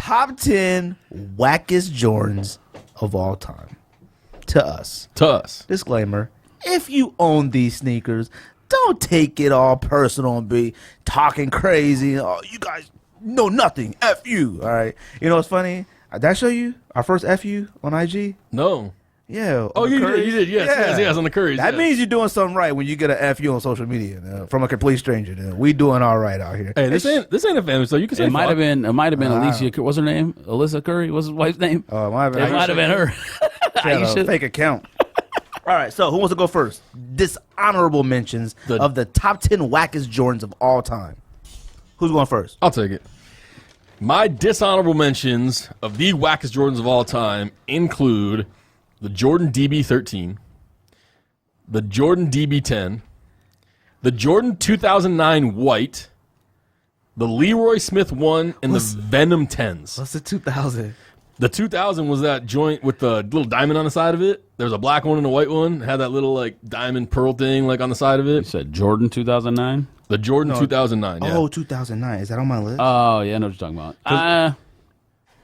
top 10 wackest Jordans of all time. To us. Disclaimer, if you own these sneakers, don't take it all personal and be talking crazy. Oh, you guys know nothing. F you. All right. You know what's funny? Did I show you our first F you on IG? No. Yeah. Oh, you did. Yes, on the Currys. That means you're doing something right when you get an F you on social media from a complete stranger. We doing all right out here. Hey, this ain't a family, so you can say it might have been Alicia. What's her name? Alyssa Curry. What's his wife's name? Oh, it might have been her. Aisha. Fake account. All right, so who wants to go first? Dishonorable mentions of the top 10 wackest Jordans of all time. Who's going first? I'll take it. My dishonorable mentions of the wackest Jordans of all time include the Jordan DB13, the Jordan DB10, the Jordan 2009 White, the Leroy Smith 1, and the Venom 10s. What's the 2000? The 2000 was that joint with the little diamond on the side of it. There was a black one and a white one. It had that little like diamond pearl thing like on the side of it. You said Jordan 2009? The Jordan 2009, yeah. Oh, 2009. Is that on my list? Oh, yeah, I know what you're talking about.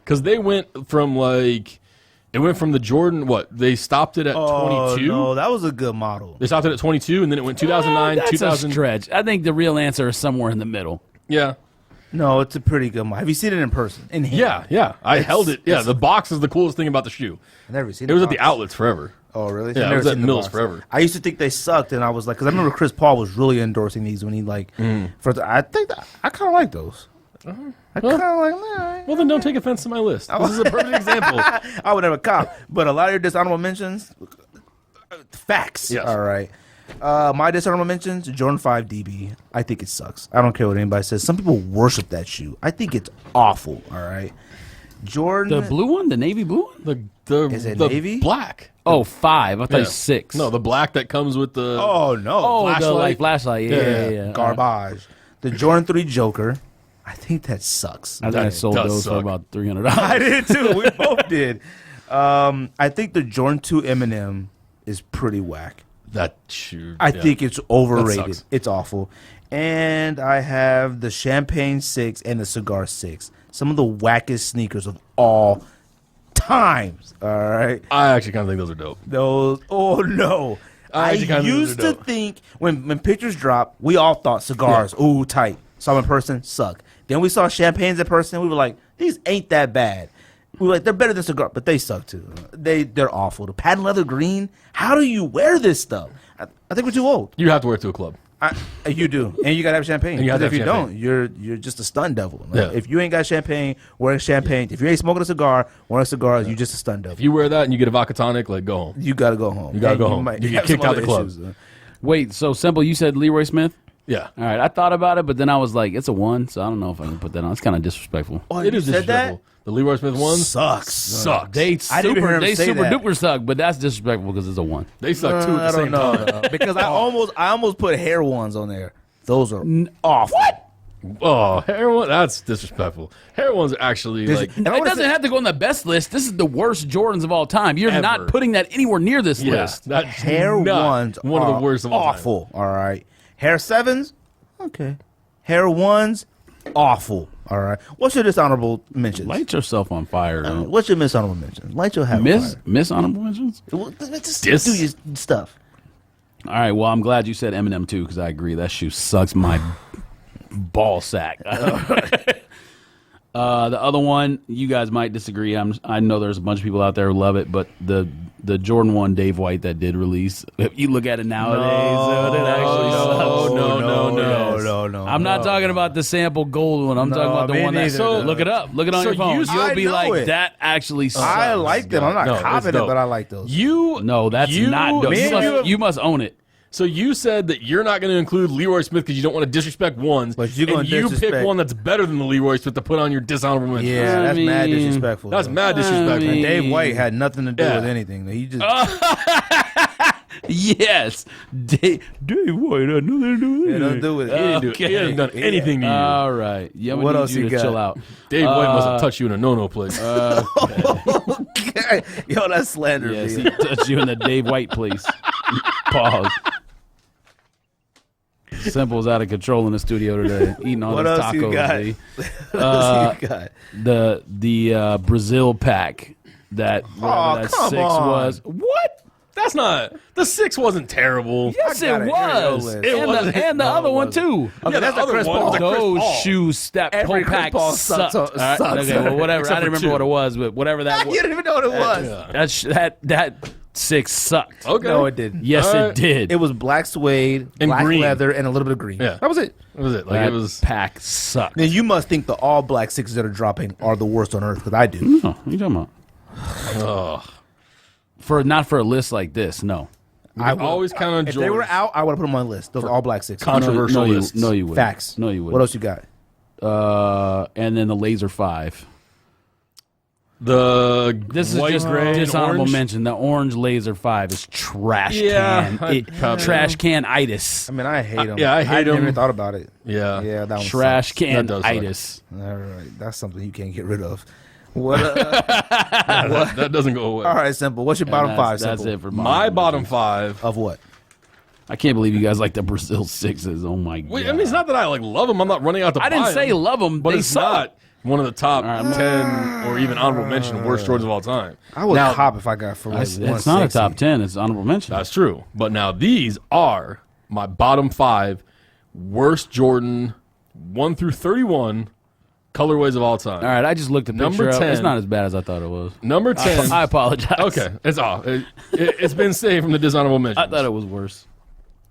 Because they went from like... It went from the Jordan, they stopped it at 22? No, that was a good model. They stopped it at 22, and then it went 2009, that's 2000. a stretch. I think the real answer is somewhere in the middle. Yeah. No, it's a pretty good model. Have you seen it in person? In hand? Yeah. I held it. Yeah, the box is the coolest thing about the shoe. I've never seen it. It was at the outlets forever. Oh, really? Yeah, it was at Mills forever. I used to think they sucked, and I was like, because I remember Chris Paul was really endorsing these when he I kind of like those. I kind of like. Well, then don't take offense to my list. This is a perfect example. I would never cop, but a lot of your dishonorable mentions, facts. Yes. All right. My dishonorable mentions: Jordan 5 DB. I think it sucks. I don't care what anybody says. Some people worship that shoe. I think it's awful. All right. Jordan. The blue one, the navy blue one. Is it the navy? Black. Oh, 5. I thought it was 6. No, the black that comes with the. Oh no. Flashlight. The flashlight. Yeah. Garbage. The Jordan 3 Joker. I think that sucks. I think I sold those for about $300. I did too. We both did. I think the Jordan 2 Eminem is pretty whack. That shoe. I think it's overrated. That It's awful. And I have the Champagne 6 and the Cigar 6. Some of the wackest sneakers of all times. All right. I actually kind of think those are dope. Those. Oh no. I used to think when pictures dropped, we all thought cigars, ooh, tight. Saw them in person, suck. Then we saw champagnes in person. We were like, these ain't that bad. We were like, they're better than cigar, but they suck too. They're awful. The patent leather green. How do you wear this stuff? I think we're too old. You have to wear it to a club. You do, and you gotta have champagne. And you have to if have you champagne. don't, you're just a stun devil. Yeah. If you ain't got champagne, wearing champagne. If you ain't smoking a cigar, wearing a cigar, you just a stun devil. If you wear that and you get a vodka tonic, like go home. You gotta go home. You gotta go home. You get kicked out the club. Wait, so Simple, you said Leroy Smith? Yeah. All right, I thought about it, but then I was like, it's a 1, so I don't know if I can put that on. It's kind of disrespectful. Oh, It is said disrespectful. The Leroy Smith ones sucks. They I didn't hear him they say super that. duper suck, but that's disrespectful because it's a 1. They suck too at the I same don't know time. because I almost put hair ones on there. Those are awful. What? Oh, hair one? That's disrespectful. Hair ones are actually like. And I It wanna doesn't say- have to go on the best list. This is the worst Jordans of all time. You're Ever. not putting that anywhere near this list. That's hair not ones. one of are the worst of all time. awful. All right. Hair 7s. Okay. Hair 1s. Awful. All right. What's your dishonorable mentions? Light yourself on fire. Though. What's your dishonorable mentions? Light your hat on Miss honorable mentions? fire. Just Dis- do your stuff. All right, well, I'm glad you said Eminem too, because I agree. That shoe sucks my ball sack. The other one, you guys might disagree. I know there's a bunch of people out there who love it, but the Jordan 1 Dave White that did release, if you look at it nowadays, it actually sucks. No. I'm not talking about the sample gold one. I'm talking about the me one that. neither. So look it up. Look it on So your phone. you- You'll I be know like, it. that actually sucks. I like them. I'm not No, it's confident, dope. but I like those. No, that's not dope. me and you have- You must own it. So you said that you're not going to include Leroy Smith because you don't want to disrespect ones, But you're gonna and you disrespect- pick one that's better than the Leroy Smith to put on your dishonorable mention. Yeah, that's mad mean, disrespectful. That's though. mad disrespectful. mean- Dave White had nothing to do Yeah. with anything. He just Yes, Dave White had nothing to do with had it. nothing to do with it. He didn't do it. He hasn't done anything to you. All right. Yeah, What need else you you to got? chill out. Dave White must have touched you in a no-no place. Okay. Yo, that's slander. Yes, man. he touched you in the Dave White place. Pause. Simple's out of control in the studio today, eating all What these else you tacos. got? B. What else you got? The Brazil pack that whatever that come 6 on. was. What? That's not the 6 wasn't terrible. Yes, I got it it. Here your was. list. It And wasn't. the No, other it one wasn't. too. Okay, that's the other Chris one Paul. was the Chris Those Paul. shoes, that Every whole Chris pack Paul sucked. sucks. All right, Sucks. okay, well, whatever. Except I didn't for remember 2. what it was, but whatever that You was. didn't even know what it was. That 6 sucked. Okay. No, it didn't. Yes, All it right. did. It was black suede, And black green. leather, and a little bit of green. Yeah. That was it. That was it. Like that it was. pack sucked. Then you must think the all black 6s that are dropping are the worst on earth, because I do. No, what are you talking about? Not for a list like this, no. I would always count on If George. they were out, I would have put them on the list. Those all black 6s. Controversial no, lists. No, you would. Facts. No, you would. What else you got? And then the Laser 5. The This is white, just gray, and dishonorable orange. mention. The orange Laser 5 is trash Yeah, can. I'd probably- Trash can itis. I mean, I hate them. yeah, I hate never 'em. even thought about it. Yeah. Yeah, that one Trash sucks. can That does suck. itis. All right, that's something you can't get rid of. What? That doesn't go away. All right, Simple. What's your bottom And five? that's Simple? it for My bottom 5. Of what? I can't believe you guys like the Brazil 6s. Oh my god! Wait, I mean, it's not that I love them. I'm not running out to I didn't buy say 'em, love them, but they it's suck. not one of the top All right, 10 or even honorable mention worst Jordans of all time. I would Now, cop if I got for like It's not a top 10. It's honorable mention. That's true. But now these are my bottom 5 worst Jordan 1 through 31 colorways of all time. All right, I just looked at Number picture up. 10. It's not as bad as I thought it was. Number 10. I apologize. Okay, it's off. It's been saved from the dishonorable mention. I thought it was worse.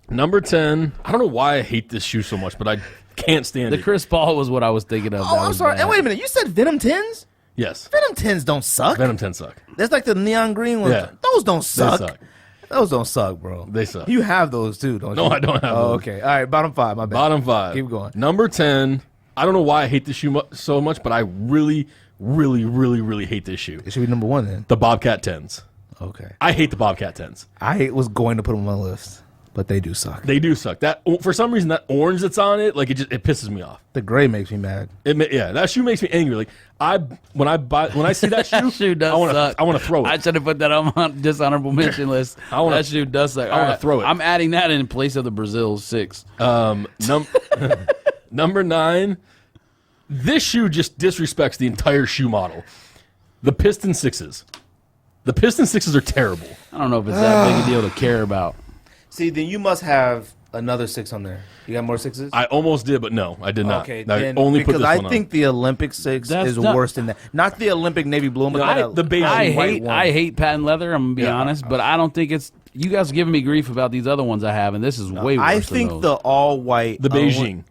Number 10. I don't know why I hate this shoe so much, but I can't stand The it. Chris Paul was what I was thinking of. Oh, I'm sorry. And wait a minute. You said Venom 10s? Yes. Venom 10s don't suck. Venom 10 suck. There's like the neon green ones. Yeah. Those don't suck. suck. Those don't suck, bro. They suck. You have those too, don't No, you? I don't have Oh, those. okay. All right, bottom 5. My bad. Bottom 5. Keep going. Number 10. I don't know why I hate this shoe so much, but I really, really, really, really hate this shoe. It should be number 1 then. The Bobcat 10s. Okay. I hate the Bobcat 10s. I was going to put them on my list, but they do suck. They do suck. That for some reason that orange that's on it, like it pisses me off. The gray makes me mad. That shoe makes me angry. Like when I see that shoe, That shoe does suck. I want to throw I it. should have put that on my dishonorable mention list. That shoe does suck. I wanna All right, throw it. I'm adding that in place of the Brazil 6. Number 9. This shoe just disrespects the entire shoe model. The Piston 6s. The Piston 6s are terrible. I don't know if it's that big a deal to care about. See, then you must have another 6 on there. You got more 6s? I almost did, but no, I did not. Okay, I then, only put because this I one think the Olympic 6 That's is not- worse than that. Not the Olympic navy blue, but the beige I white hate one. I hate patent leather. I'm gonna be Yeah. honest, but I don't think it's. You guys are giving me grief about these other ones I have, and this is way worse. I than think those. the all white, The Beijing.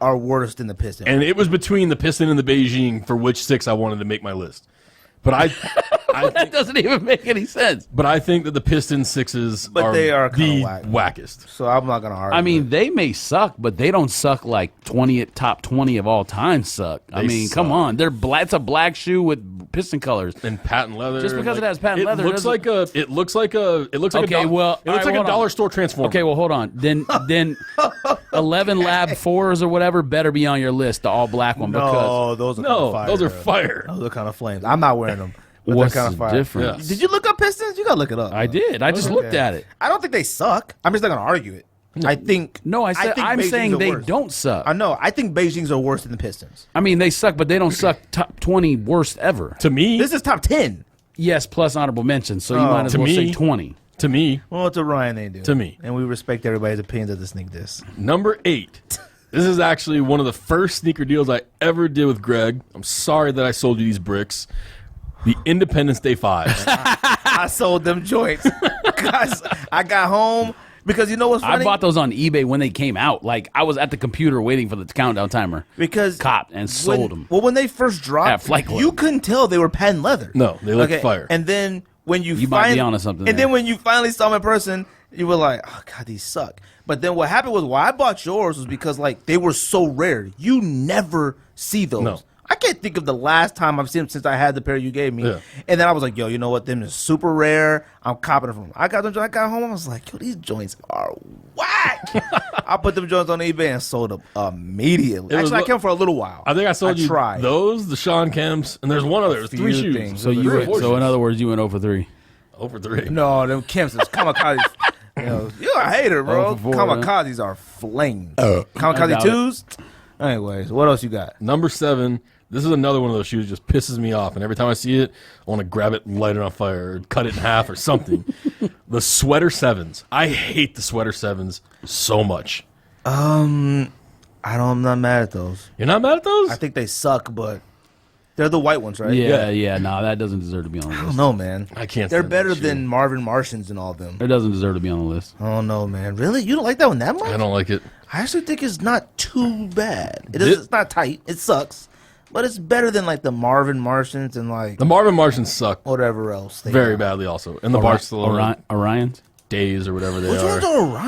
are worse than the Piston. And it was between the Piston and the Beijing for which 6 I wanted to make my list. But I that think, doesn't even make any sense. but I think that the Piston 6s But they are kinda the whack. wackest. So I'm not gonna argue. I mean, they may suck, but they don't suck like top 20 of all time suck. I They mean, suck. come on, they're black. It's a black shoe with piston colors. And patent leather. Just because it has patent it leather looks doesn't- like it looks like a Okay, it looks well, like all right, a hold dollar on. store transformer. Okay, well, hold on. Then 11 Lab 4s or whatever better be on your list, the all black one. no, Because those are No, kinda fire, those are bro. fire. Those are kind of flames. I'm not wearing them. But what's they're the kind of fire. difference? Yeah. Did you look up Pistons? You gotta look it up. I did. I just looked at it. I don't think they suck. I'm just not gonna argue it. I think No, I said think I'm Beijing's saying are they worse. don't suck. I know. I think Beijing's are worse than the Pistons. I mean, they suck, but they don't suck top 20 worst ever. To me, This is top 10. Yes, plus honorable mention. So you might as To well say me- 20. to me, Well, to Ryan, they do. To me. And we respect everybody's opinions of the sneak diss. number 8. This is actually one of the first sneaker deals I ever did with Greg. I'm sorry that I sold you these bricks. The Independence Day 5s. I sold them joints. Guys, I got home because you know what's funny? I bought those on eBay when they came out. Like, I was at the computer waiting for the countdown timer. because Copped and sold them. Well, when they first At dropped, Flight Club. you couldn't tell they were patent leather. No, they looked fire. And then when you might be onto something and there. then when you finally saw them in person, you were like, "Oh God, these suck." But then what happened was why I bought yours was because like they were so rare. You never see those. No. I can't think of the last time I've seen them since I had the pair you gave me. Yeah. And then I was like, yo, you know what? Them is super rare. I'm copping them from them. I got them. I got home. I was like, yo, these joints are whack. I put them joints on eBay and sold them immediately. It was Actually, I lo- kept them for a little while. I think I sold you tried. those, the Sean Kemps, and there's one other. There's 3 few shoes. things. So Three or four so in shoes. other words, you went over 3. over 3. No, them Kemp's is kamikaze. You're a hater, bro. 0 for 4, Kamikazes are flames. Kamikaze 2s? Anyways, what else you got? Number 7. This is another one of those shoes that just pisses me off, and every time I see it, I want to grab it and light it on fire or cut it in half or something. The sweater 7s. I hate the sweater 7s so much. I'm not mad at those. You're not mad at those? I think they suck, but they're the white ones, right? Yeah. No, that doesn't deserve to be on the I list. don't know, man. I can't They're stand better that shoe. than Marvin Martians and all them. It doesn't deserve to be on the list. I don't know, man. Really? You don't like that one that much? I don't like it. I actually think it's not too bad. It's not tight. It sucks. But it's better than like the Marvin Martians and like The Marvin Martians suck whatever else. They very got. badly also. And the Barcelona Orions? Days or whatever they Which are. ones are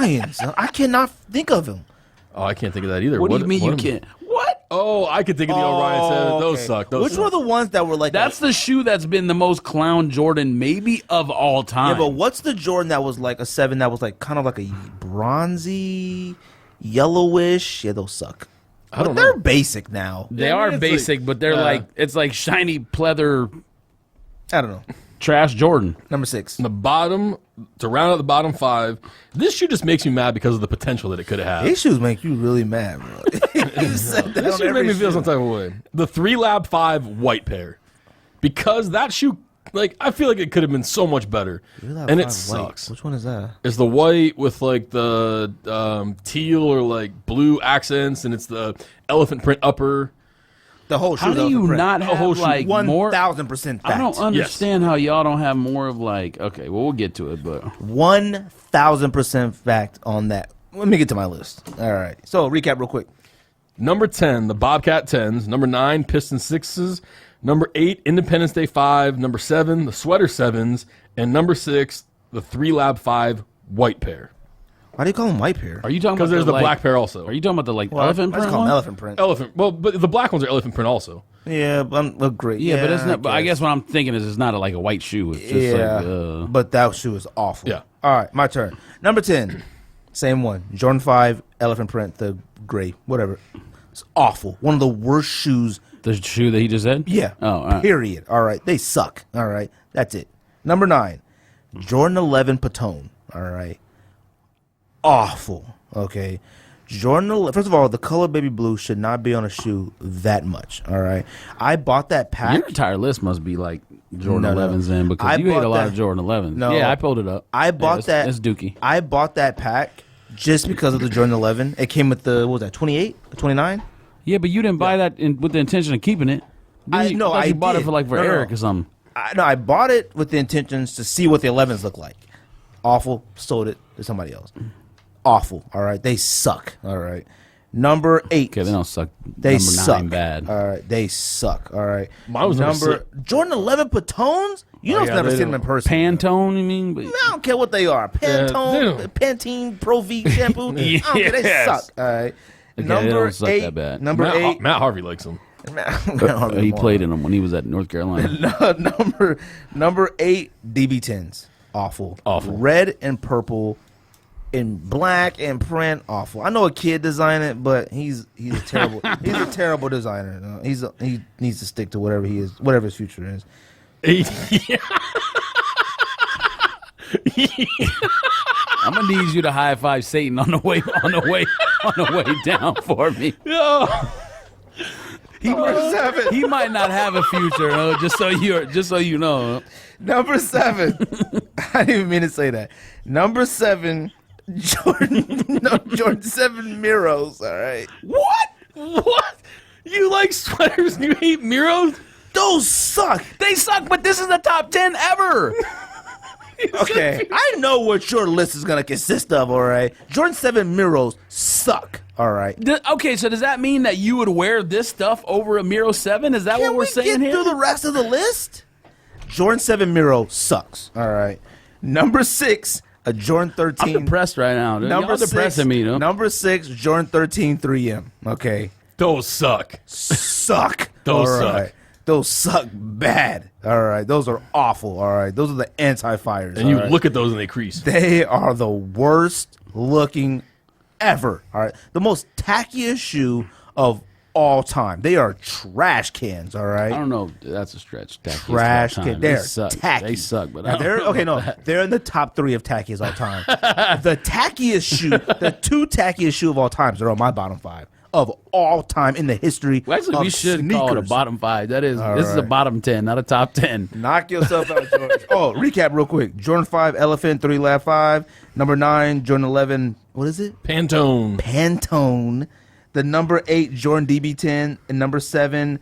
Orions? I cannot think of them. Oh, I can't think of that either. What do you mean you am- can't? What? Oh, I could think of the Orion 7. Those okay. suck. Those Which suck. were the ones that were like That's the shoe that's been the most clown Jordan maybe of all time. Yeah, but what's the Jordan that was like a 7 that was like kind of like a bronzy, yellowish? Yeah, those suck. I don't They're know. basic now. they Yeah, are it's basic, like- but they're like it's like shiny pleather I don't know. trash Jordan. Number 6. The bottom, to round out the bottom 5, this shoe just makes me mad because of the potential that it could have. These shoes make you really mad, bro. You said that This on shoe made every me feel shoe. some type of way. The 3 Lab 5 white pair. Because that shoe, like, I feel like it could have been so much better. And it sucks. Which one is that? It's the white with, like, the teal or, like, blue accents, and it's the elephant print upper. The whole shoe. How do you not have whole shoe. like more? 1,000% fact. I don't understand how y'all don't have more of like. Okay, well we'll get to it, but 1,000% fact on that. Let me get to my list. All right. So recap real quick. Number 10, the Bobcat 10s. Number 9, Piston 6s. Number 8, Independence Day 5. Number 7, the Sweater 7s. And number 6, the 3 Lab 5 white pair. Why do you call them white pair? are you talking about Because there's the like, black pair also. Are you talking about the like Well, elephant I just print call one? them elephant print. Elephant. Well, but the black ones are elephant print also. Yeah, but great. Yeah, but it's not. But I guess what I'm thinking is it's not like a white shoe. It's just like. But that shoe is awful. Yeah. All right, my turn. Number 10, same one. Jordan 5, elephant print, the gray, whatever. It's awful. One of the worst shoes. The shoe that he just said. Yeah. Oh, all right. Period. All right. They suck. All right. That's it. Number 9, Jordan 11 Patone. All right. Awful. Okay. Jordan 11, first of all, the color baby blue should not be on a shoe that much. All right. I bought that pack. Your entire list must be like Jordan No, no. 11s in because I you ate bought a lot that- of Jordan 11s. No. Yeah, I pulled it up. I bought that. It's Dookie. I bought that pack just because of the Jordan 11. It came with the, what was that, 28? 29? Yeah, but you didn't buy that with the intention of keeping it. I Didn't you? know, thought I you bought did. it for like for No, no, Eric no. or something. No, I bought it with the intentions to see what the 11s look like. Awful. Sold it to somebody else. Awful. All right. They suck. All right. Number 8. Okay, they don't suck. They Number suck. 9 bad. All right. They suck. All right. Mine was number Jordan 11 Patones? You know, yeah, never they seen them in don't- person. Pantone, you mean? But I don't care what they are. they Pantone, don't. Pantene, Pro V shampoo. I don't care. They Yes. suck. All right. Okay, they Number don't suck 8. that bad. Number 8. Matt Harvey likes them. He played in them when he was at North Carolina. number 8, DB10s. Awful. Awful. Red and purple in black and print. Awful. I know a kid designed it, but he's a terrible he's a terrible designer. He needs to stick to whatever he is, whatever his future is. I'm gonna need you to high five Satan on the way down for me. He might not have a future, just so you know. Number 7. I didn't even mean to say that. Number 7, Jordan 7 Miros. All right. What? You like sweaters and you hate Miros? Those suck. They suck, but this is the top 10 ever. Okay, I know what your list is gonna consist of. All right, Jordan 7 Miros suck. All right, Okay, so does that mean that you would wear this stuff over a Miro 7? Is that can what we're we saying get here? through the rest of the list? Jordan 7 Miro sucks. All right, number 6, a Jordan 13. I'm depressed right now. Dude. Number Y'all depressing 6, me, though. Number 6, Jordan 13 3M. Okay, Those suck. suck. Those All suck. right. Those suck bad. All right, those are awful. All right, those are the anti-fires. And you all right? look at those and they crease. They are the worst looking ever. All right. The most tackiest shoe of all time. They are trash cans, all right? I don't know. That's a stretch. Trash can. They're tacky. They suck, but Now, they're in the top 3 of tackiest all time. The tackiest shoe, the 2 tackiest shoe of all time, are on my bottom 5 of all time in the history. Well, actually, of we should sneakers. call it a bottom 5. This is right. a bottom 10, not a top 10. Knock yourself out, George. Oh, recap real quick. Jordan 5, Elephant, 3 Lab 5. Number 9, Jordan 11, what is it? Pantone. The number 8, Jordan DB10. And number 7,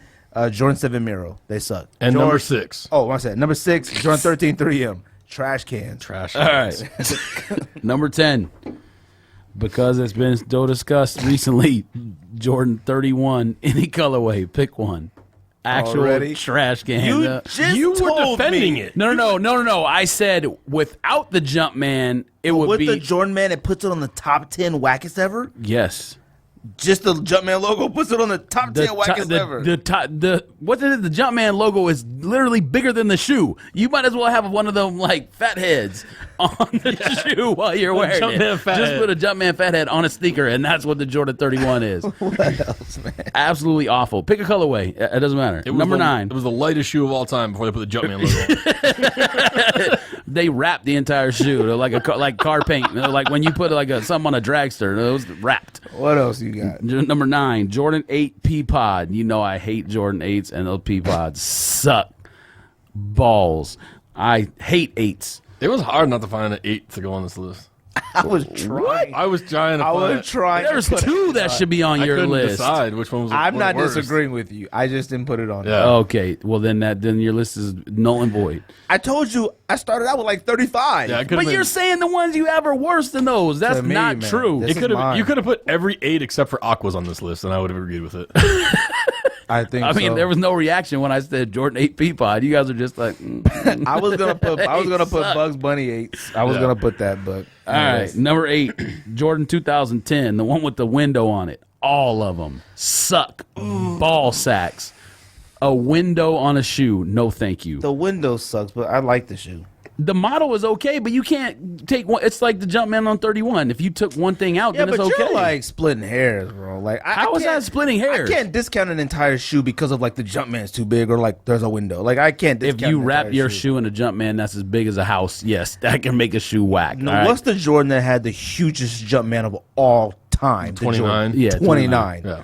Jordan 7 Miro. They suck. And number 6. Oh, I said number 6, Jordan 13 3M. Trash can. Trash. All right. Number 10. Because it's been so discussed recently, Jordan 31, any colorway, pick one. Actual Already? trash can. You were defending it. No. I said without the Jumpman, it would with be. the Jordan Man, it puts it on the top 10 wackest ever? Yes. Just the Jumpman logo puts it on the top 10 wackest ever. What is it? The Jumpman logo is literally bigger than the shoe. You might as well have one of them like fat heads on the shoe while you're wearing Jumpman it. fat Just head. put a Jumpman fat head on a sneaker, and that's what the Jordan 31 is. What else, man? Absolutely awful. Pick a colorway. It doesn't matter. Number 9. It was the lightest shoe of all time before they put the Jumpman logo on. They wrapped the entire shoe. They're like car paint. They're like when you put something on a dragster. It was wrapped. What else you got? Number 9, Jordan 8 P-Pod. You know I hate Jordan 8s, and those P-Pods suck balls. I hate 8s. It was hard not to find an 8 to go on this list. I was trying. I was trying to find There's 2 that should be on I your couldn't list. decide which one was I'm was not worse. disagreeing with you. I just didn't put it on. Yeah. Okay, well then your list is null and void. I told you I started out with like 35. Yeah, But you're saying the ones you have are worse than those. That's To me, not man, true. this is mine. You could have put every 8 except for Aquas on this list, and I would have agreed with it. I think. I mean, so. there was no reaction when I said Jordan 8 P-Pod. You guys are just like, I was gonna put suck. Bugs Bunny 8s. I was gonna put that, but all right. Number 8, Jordan 2010, the one with the window on it. All of them suck. Ball sacks. A window on a shoe. No, thank you. The window sucks, but I like the shoe. The model is okay, but you can't take one. It's like the Jumpman on 31. If you took one thing out, Yeah, then but it's okay. you're like splitting hairs, bro. Like, How is that splitting hairs? I can't discount an entire shoe because of like the Jumpman's too big or like there's a window. Like I can't. If Discount you an wrap entire your shoe in a Jumpman that's as big as a house, yes, that can make a shoe whack. No, all right? what's the Jordan that had the hugest Jumpman of all time? The 29? Jordan. Yeah, 29. Yeah.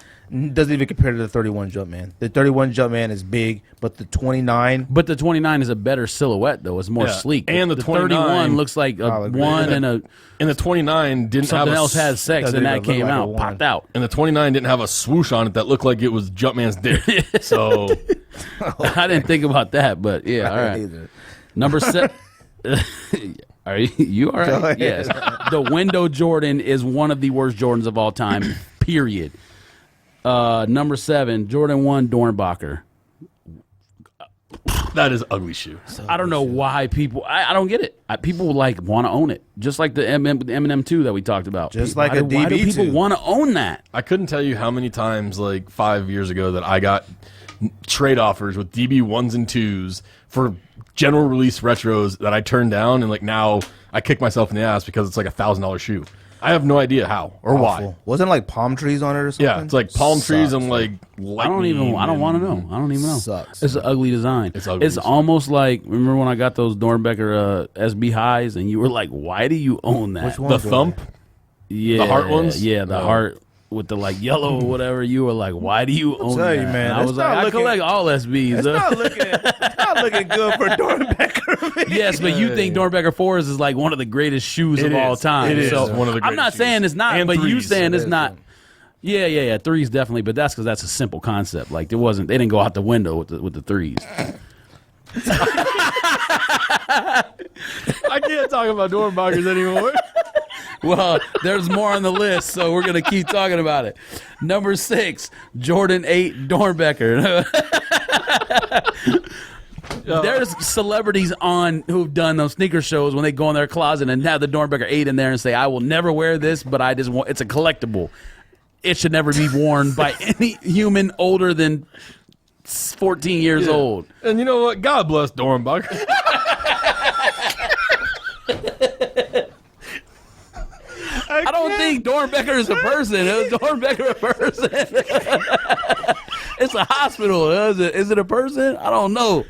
Doesn't even compare to the 31 Jumpman. The 31 Jumpman is big, but the 29. But the 29 is a better silhouette, though. It's more Yeah. sleek. And the 29 31 looks like a I'll agree. 1 and a And the 29 didn't something have else has sex, doesn't and that even look came like a out, one. popped out. And the 29 didn't have a swoosh on it that looked like it was Jumpman's dick. So I didn't think about that, but yeah, all right. Either. Number 7. Are you all Go right? ahead. Yes. The window Jordan is one of the worst Jordans of all time, period. Number 7, Jordan 1 Dornbacher. that is ugly shoe. I don't know why people. I don't get it. People like want to own it, just like the Eminem 2 that we talked about. Just Why like a do- Why do DB2. people want to own that? I couldn't tell you how many times, like 5 years ago, that I got trade offers with DB 1s and 2s for general release retros that I turned down, and like now I kick myself in the ass because it's like $1,000 shoe. I have no idea how or why. Awful. Wasn't it like palm trees on it or something? Yeah, it's like palm trees Sucks. and like I don't want to know. I don't even know. Sucks. It's an ugly design. It's ugly It's as fuck. almost like, remember when I got those Dornbecker SB highs, and you were like, "Why do you own that?" Which one? The thump. Yeah, heart ones? Yeah, the Oh. heart with the like yellow or whatever. You were like, "Why do you own tell that?" you, man, And I it's was like, not "I looking- collect all SBs." It's not looking good for Dornbecker. Yes, but you think Dornbecker 4s is like one of the greatest shoes It of all is. time. It is So one of the I'm not greatest saying shoes. it's not, And but you threes. saying It it's is, not. Yeah, threes definitely, but that's because that's a simple concept. Like they didn't go out the window with the threes. I can't talk about Dornbachers anymore. Well, there's more on the list, so we're gonna keep talking about it. Number 6, Jordan 8 Dornbecker. There's celebrities on who've done those sneaker shows when they go in their closet and have the Dornbecker 8 in there and say, "I will never wear this, but I just want it's a collectible. It should never be worn by any human older than 14 years old." And you know what? God bless Dornbacher. I don't think Dornbecker is a person. Is Dornbecker a person? It's a hospital. Is it a person? I don't know.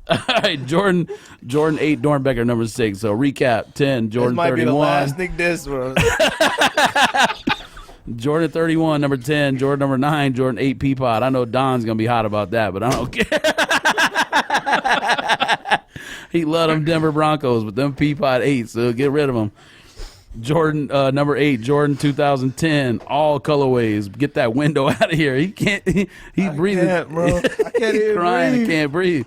All right, Jordan 8, Dornbecker number 6. So recap: 10, Jordan This might 31. be the last Nick Diss bro. Jordan 31, number 10, Jordan number 9, Jordan 8 Peapod. I know Don's gonna be hot about that, but I don't care. He loved them Denver Broncos, but them Peapod 8, so get rid of them. Jordan number 8, Jordan 2010, all colorways. Get that window out of here. He can't. He's breathing. Bro. I can't even Crying. breathe. I can't breathe.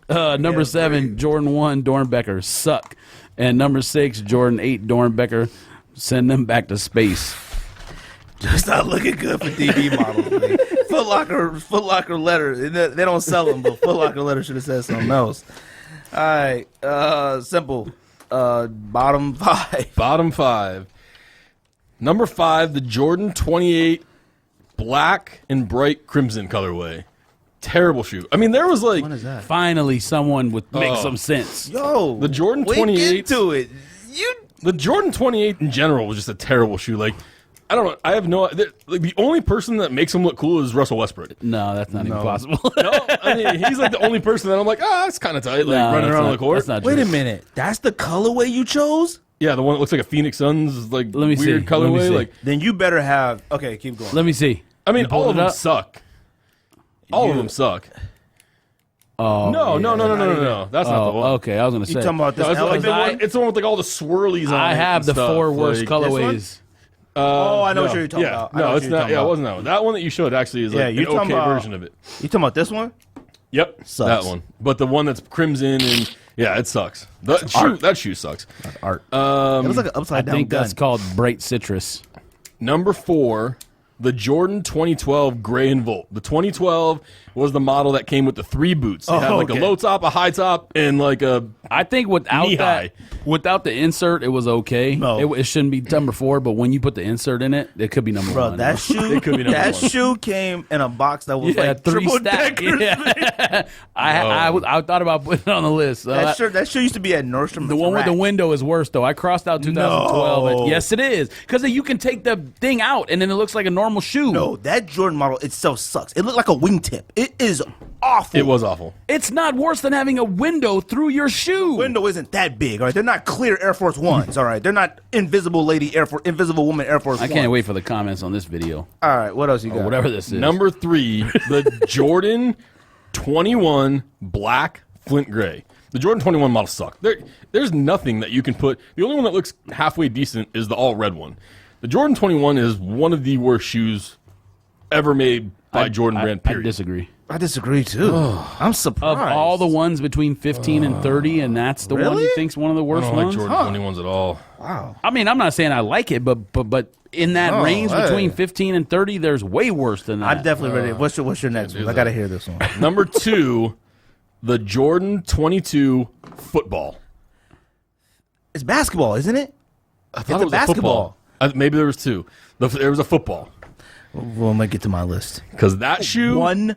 Number 7, breathe. Jordan 1, Dornbecker. Suck. And number 6, Jordan 8, Dornbecker. Send them back to space. Just not looking good for DB models. Man. Foot Locker letter. They don't sell them, but Foot Locker letter should have said something else. All right, simple. Bottom 5. Bottom 5. Number 5, the Jordan 28 black and bright crimson colorway. Terrible shoe. I mean, there was like What is that? Finally, someone would make Oh. some sense. Yo, The Jordan we 28. get to it. The Jordan 28 in general was just a terrible shoe. Like, I don't know. I have no. Like, the only person that makes him look cool is Russell Westbrook. No, that's not even possible. No, I mean he's like the only person that I'm like, that's kind of tight, like Nah, running that's around not- the court. That's not Wait true. a minute. That's the colorway you chose? Yeah, the one that looks like a Phoenix Suns, like Let me see. weird Let me colorway. see. Like, Then you better have. Okay, keep going. Let me see. I mean, You pulled all of it them up? suck. All of them suck. Oh, No, yeah. no. That's not the one. Okay, I was gonna say. You talking about this? No, it's, like the I- one, it's the one with like all the swirlies on I it have and the stuff. 4 worst like, colorways. Oh, I know no, what you're talking yeah, about. I know No, what it's you're not. talking Yeah, it about. wasn't that one. That one that you showed actually is like Yeah, an you're talking okay about- version of it. You talking about this one? Yep, Sucks. that one. But the one that's crimson and yeah, it sucks. That shoe sucks. That's art. It looks like an I upside down think gun. that's called bright citrus. Number 4, the Jordan 2012 Gray and Volt. The 2012 was the model that came with the 3 boots. It had like okay. a low top, a high top, and like a I think without Knee-high. without the insert, it was okay. No. It shouldn't be number 4, but when you put the insert in it, it could be number Bro, 1. that shoe, It could be number that 1. shoe came in a box that was yeah, like 3 triple stack. decker. Yeah. I thought about putting it on the list. That shoe used to be at Nordstrom. The one with the window is worse, though. I crossed out 2012. No. And yes, it is. Because you can take the thing out, and then it looks like a normal shoe. No, that Jordan model itself sucks. It looked like a wingtip. It is awful. it was awful. It's not worse than having a window through your shoe. Window isn't that big. All right, they're not clear Air Force Ones. All right, they're not invisible Invisible Woman Air Force. I can't wait for the comments on this video. All right, what else you got? Or whatever this is. Number 3, the Jordan 21 Black Flint Gray. The Jordan 21 models suck. There's nothing that you can put. The only one that looks halfway decent is the all red one. The Jordan 21 is one of the worst shoes ever made by Jordan brand, I period. disagree. I disagree too. I'm surprised. Of all the ones between 15 and 30, and that's the one Really? you think's one of the I worst don't like ones? Jordan 21s at all. Wow. I mean, I'm not saying I like it, but in that Oh, range hey. between 15 and 30, there's way worse than that. I'm definitely ready. What's your next one? I gotta hear this one. Number 2, the Jordan 22 Football. It's basketball, isn't it? I It's a basketball. Maybe there was 2. There was a football. Well, I'm gonna get to my list. Because that shoe... 1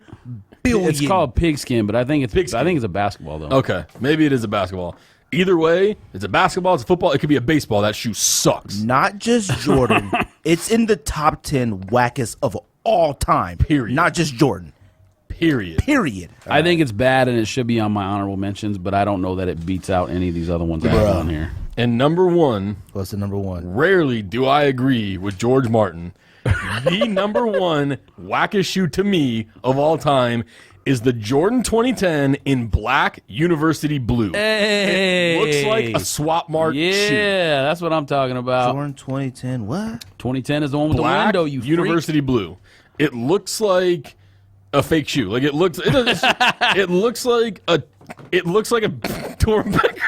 billion. It's called pigskin, but I think it's Pigskin. I think it's a basketball though. Okay, maybe it is a basketball. Either way, it's a basketball, it's a football, it could be a baseball. That shoe sucks. Not just Jordan. It's in the top 10 wackest of all time. Period. Not just Jordan. Period. Period. I think it's bad and it should be on my honorable mentions, but I don't know that it beats out any of these other ones I have on here. And number 1, What's the number 1? rarely do I agree with George Martin. The number 1 wackest shoe to me of all time is the Jordan 2010 in black university blue. Hey, It looks like a swap mark yeah, shoe. that's what I'm talking about. Jordan 2010. What? 2010 is the one with Black the window. You university blue. It looks like a fake shoe. Like it looks like a Torbeck.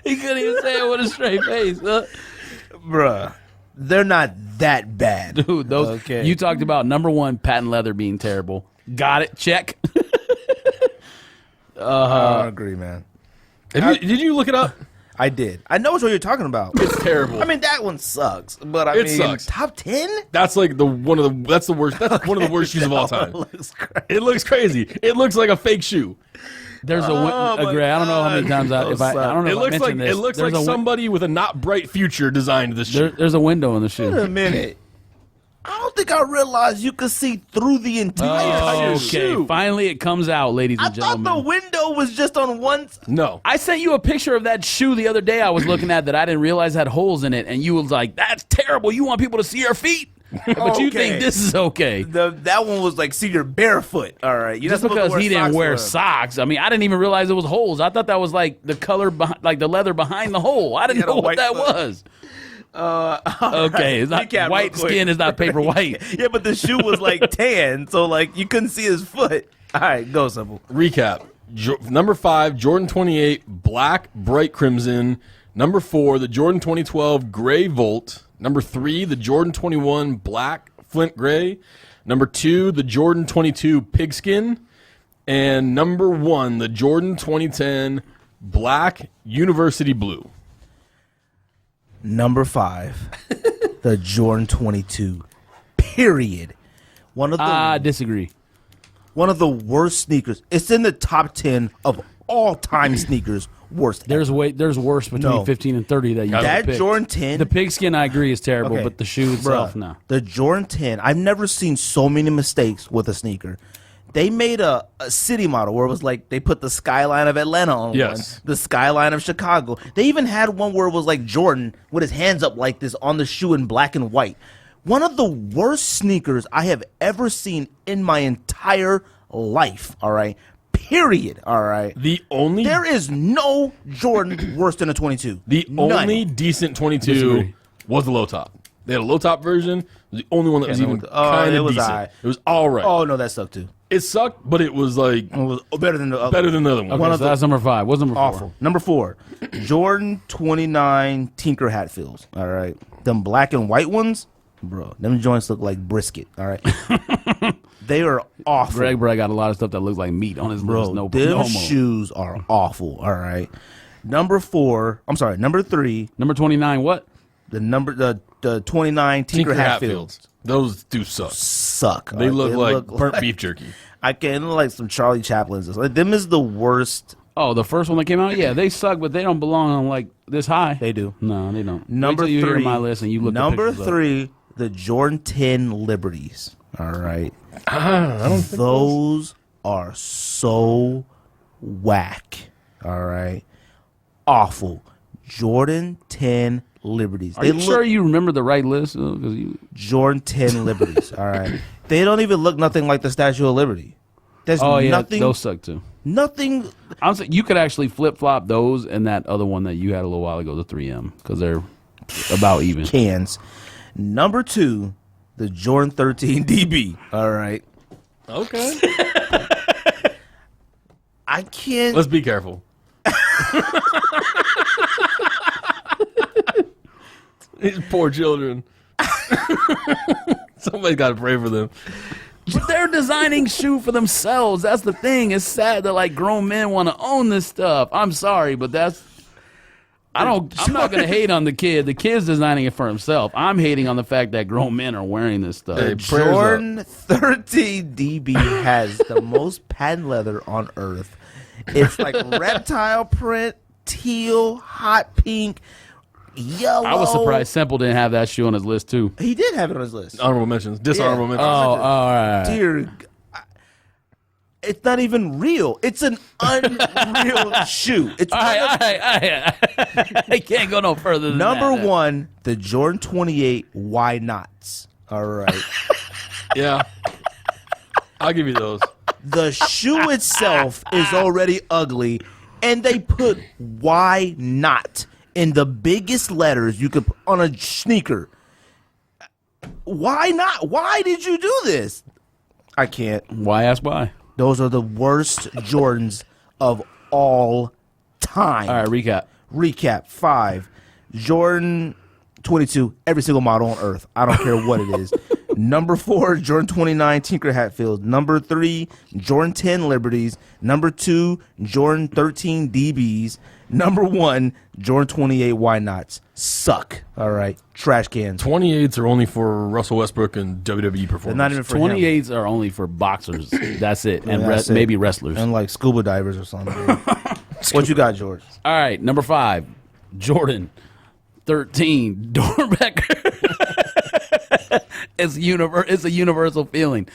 He couldn't even say it with a straight face. Huh? Bruh. They're not that bad. Dude, those Okay. you talked about number 1 patent leather being terrible. Got it. Check. I don't agree, man. Did you look it up? I did. I know what you're talking about. It's terrible. I mean, that one sucks. But I It mean, sucks. top 10? That's like that's the worst. That's one of the worst shoes of all time. Looks crazy. It looks crazy. It looks like a fake shoe. There's a Gray. I don't know how many times I don't know. It if I looks like mentioned this. it looks There's like a somebody with a not bright future designed this shoe. There's a window in the shoe. Wait a minute. I don't think I realized you could see through the entire shoe. Okay, finally it comes out, ladies and I gentlemen. thought the window was just on one side. No. I sent you a picture of that shoe the other day I was looking at that I didn't realize had holes in it, and you was like, that's terrible. You want people to see your feet? But you think this is okay. That one was like, see your barefoot. All right. You're Just not supposed to because he didn't wear for him. socks. I mean, I didn't even realize it was holes. I thought that was like the color, like the leather behind the hole. I didn't know what that was. Okay, it's not Recap white real quick. skin is not paper white. Yeah, but the shoe was like tan, so like you couldn't see his foot. All right, go Simple. Recap. Number 5, Jordan 28, black, bright crimson. Number 4, the Jordan 2012, gray Volt. Number 3, the Jordan 21, black, flint gray. Number 2, the Jordan 22, pigskin. And number 1, the Jordan 2010, black, university blue. Number 5, the Jordan 22. Period. One of the I disagree. one of the worst sneakers. It's in the top 10 of all time sneakers. Worst. There's worse between No. 15 and 30 that you that picked. Jordan 10. The pigskin, I agree, is terrible, Okay. but the shoe itself, Bruh, no. The Jordan 10. I've never seen so many mistakes with a sneaker. They made a city model where it was like they put the skyline of Atlanta on Yes. one, the skyline of Chicago. They even had one where it was like Jordan with his hands up like this on the shoe in black and white. One of the worst sneakers I have ever seen in my entire life. All right. Period. All right. There is no Jordan worse than a 22. The None. only decent 22 Disagree. was the low top. They had a low top version. It was the only one that was Yeah, even it kind of was decent. alright. It was all right. Oh no, that sucked too. It sucked, but it was like It was better than the other. better than the other one. Okay, One of so the- that's number 5. What's number 4? Awful. Number 4, Jordan 29 Tinker Hatfields. All right, them black and white ones, bro. Them joints look like brisket. All right, they are awful, Greg got a lot of stuff that looks like meat on his bro. list. No, them no homo. shoes are awful. All right. Number 3, Number 29, what? the 29 Tinker Hatfields Those do suck. suck. They look like burnt like- beef jerky. I can look like some Charlie Chaplin's. Like, them is the worst. Oh, the first one that came out? Yeah, they suck, but they don't belong on like this high. They do. No, they don't. Number Wait till you 3, hear my list and you look the number pictures up. 3, the Jordan 10 Liberties. All right. I don't think Those are so whack. All right. Awful. Jordan 10 Liberties. Are you sure you remember the right list? 'Cause you Jordan 10 Liberties. All right. They don't even look nothing like the Statue of Liberty. There's Oh yeah, nothing. those suck too. Nothing. I'm saying you could actually flip flop those and that other one that you had a little while ago, the 3M, because they're about even. Cans. Number 2, the Jordan 13 DB. All right. Okay. I can't. Let's be careful. These poor children. Somebody's got to pray for them. But they're designing shoe for themselves. That's the thing. It's sad that like grown men want to own this stuff. I'm sorry, but I'm not gonna hate on the kid. The kid's designing it for himself. I'm hating on the fact that grown men are wearing this stuff. Hey, prayers Jordan 13 DB has the most patent leather on earth. It's like reptile print, teal, hot pink, yellow. I was surprised Semple didn't have that shoe on his list too. He did have it on his list. Honorable mentions. Dishonorable Yeah. mentions. Oh, all right. Dear, it's not even real. It's an unreal shoe. It's All right. I can't go no further than number that. 1, the Jordan 28 Why Nots. All right. Yeah. I'll give you those. The shoe itself is already ugly, and they put why not in the biggest letters you could put on a sneaker. Why not? Why did you do this? I can't. Why ask why? Those are the worst Jordans of all time. All right, recap. Recap. 5, Jordan 22, every single model on earth. I don't care what it is. Number 4, Jordan 29 Tinker Hatfield. Number 3, Jordan 10 Liberties. Number 2, Jordan 13 DBs. Number 1, Jordan 28 Why Nots. Suck. All right. Trash cans. 28s are only for Russell Westbrook and WWE performers. They're not even for him. 28s are only for boxers. That's it. And That's it. maybe wrestlers. And like scuba divers or something. What you got, George? All right, number 5, Jordan 13 Dornbecker. It's a universal feeling.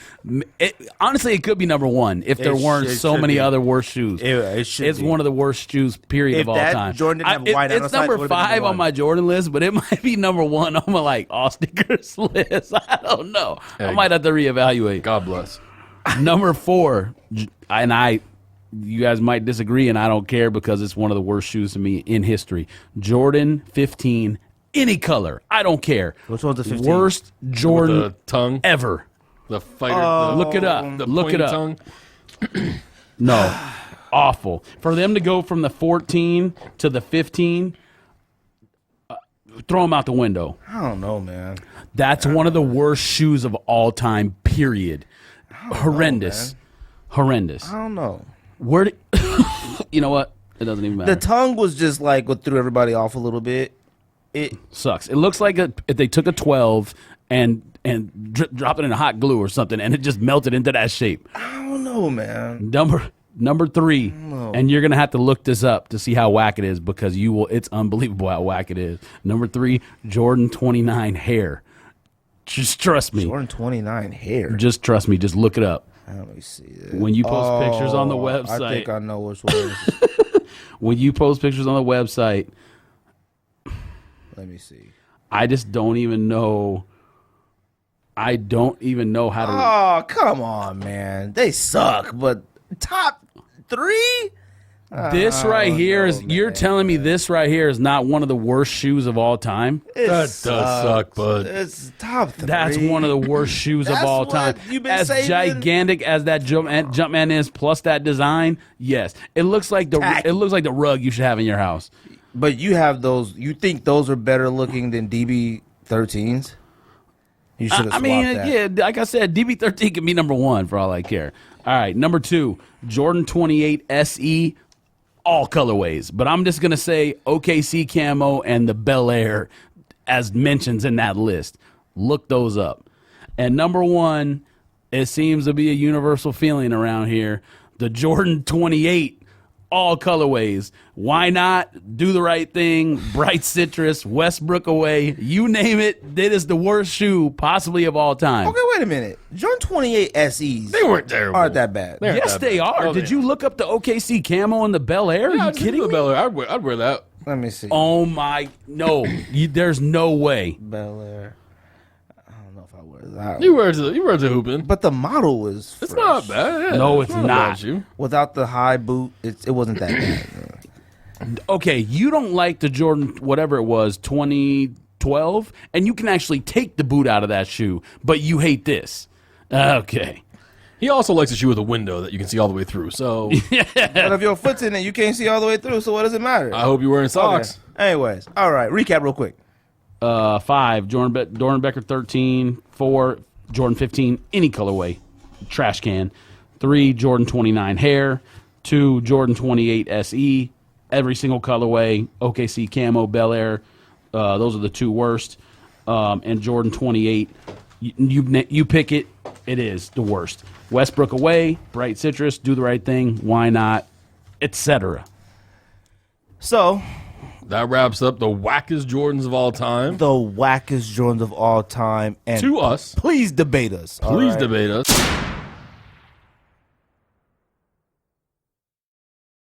Honestly, it could be number 1 if there weren't so many other worse shoes. It's one of the worst shoes, period, of all time. Jordan didn't have white it's number 5 on my Jordan list, but it might be number 1 on my all stickers list. I don't know. I might have to reevaluate. God bless. Number 4, and you guys might disagree, and I don't care because it's one of the worst shoes to me in history. Jordan 15. Any color, I don't care. Which one's the 15? Worst Jordan With the tongue, ever. the fighter. Look it up. The Look it up. tongue. No, awful. For them to go from the 14 to the 15, throw them out the window. I don't know, man. That's one of the worst shoes of all time. Period. Horrendous. Horrendous. I don't know. Where? You know what? It doesn't even matter. The tongue was just like what threw everybody off a little bit. It sucks. It looks like if they took a 12 and drop it in hot glue or something, and it just melted into that shape. I don't know, man. Number 3, and you're gonna have to look this up to see how whack it is because you will. It's unbelievable how whack it is. Number 3, Jordan 29 hair. Just trust me. Jordan 29 hair. Just trust me. Just look it up. Let me see that. When you post pictures on the website, I think I know which one it is. When you post pictures on the website. Let me see. I just don't even know. I don't even know how to. Oh, come on, man. They suck, but top 3? This right here is. You're telling me this right here is not one of the worst shoes of all time? That does suck, bud. It's top 3. That's one of the worst shoes of all time. As gigantic as that Jumpman is, plus that design, yes, it looks like the rug you should have in your house. But you have those. You think those are better looking than DB13s? You should have swapped that. Yeah, like I said, DB13 can be number 1 for all I care. All right, number 2, Jordan 28 SE, all colorways. But I'm just gonna say OKC camo and the Bel Air as mentions in that list. Look those up. And number 1, it seems to be a universal feeling around here. The Jordan 28. All colorways. Why not? Do the right thing. Bright citrus. Westbrook away. You name it. That is the worst shoe possibly of all time. Okay, wait a minute. Jordan 28 SEs. They weren't terrible. Aren't that bad? Yes, they are. Did you look up the OKC camo and the Bel Air? Yeah, Are you kidding me? Bel Air. I'd wear that. Let me see. Oh my, no. There's no way. Bel Air. I don't know if I wear that. You wear the hooping. But the model was fresh. It's not bad. Yeah, No, it's not. a not. bad shoe. Without the high boot, it wasn't that bad. Okay, you don't like the Jordan, whatever it was, 2012, and you can actually take the boot out of that shoe, but you hate this. Okay. He also likes a shoe with a window that you can see all the way through. So But if your foot's in it, you can't see all the way through, so what does it matter? I hope you're wearing socks. Okay. Anyways, all right, recap real quick. 5, Jordan Becker 13. 4, Jordan 15, any colorway, trash can. 3, Jordan 29 hair. 2, Jordan 28 SE, every single colorway. OKC camo, Bel Air. Those are the 2 worst. And Jordan 28, you pick it. It is the worst. Westbrook away, bright citrus, do the right thing, why not, etc. So, that wraps up the wackest Jordans of all time. the wackest Jordans of all time. And To us. please debate us. Please debate us.